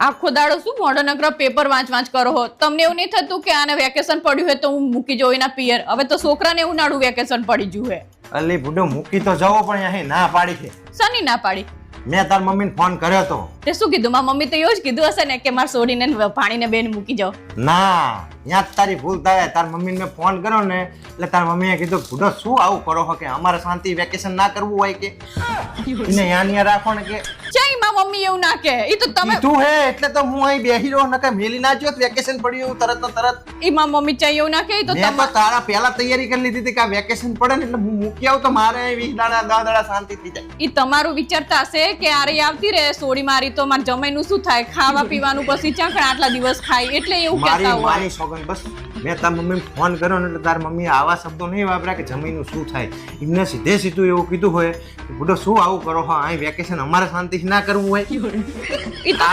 આખો દાડો શું મોઢો નકરો પેપર વાંચ કરો હો. તમને એવું નહીં થતું કે આને વેકેશન પડ્યું હોય તો હું મૂકી જઉં એના પિયર? હવે તો છોકરાને ઉનાળું વેકેશન પડી ગયું હે. અલી બુડો મૂકી તો જવો પણ અહીં ના પાડી છે. શની ના પાડી? મેં તાર મમ્મીને ફોન કર્યો તો. તે શું કીધું? મારી મમ્મી તો એવું જ કીધું હશે ને કે મારે છોડીને પાણીને બેન મૂકી જાઓ. ના, ત્યાં જ તારી ભૂલ થાય. તાર મમ્મીને મેં ફોન કર્યો ને એટલે તાર મમ્મીએ કીધું બુડો શું આવું કરો છો કે અમારે શાંતિ વેકેશન ના કરવું હોય કે એને યાનિયા રાખો ને કે ચાઈ મારી મમ્મી એવું ના કે. ઈ તો તમે તું હે એટલે તો હું અહીં બેહી રહ્યો નકર મેલી ના જ્યો વેકેશન પડ્યું તરત ને તરત. ઈ મારી મમ્મી ચાઈ એવું ના કે. ઈ તો મેં તો તારા પહેલા તૈયારી કરી લીધી હતી કે આ વેકેશન પડે ને એટલે હું મૂકી આવું તો મારે 20 દાડા 10 દાડા શાંતિ થઈ જાય. ઈ તમારું વિચારતા હશે કે આરે આવતી રહે સોડી મારી તો માર જમાઈનું શું થાય? ખાવા પીવાનું પછી ચાકણ આટલા દિવસ ખાય એટલે એવું મારી કહેતા હોય. મારી સોગન બસ મેં તાર મમ્મીને ફોન કર્યો ને એટલે તાર મમ્મીએ આવા શબ્દો નહીં વાપર્યા કે જમીનનું શું થાય. એમને સીધે સીધું એવું કીધું હોય કે બુડો શું આવું કરો છો અહીં વેકેશન અમારે શાંતિથી ના કરવું હોય. ઈ તો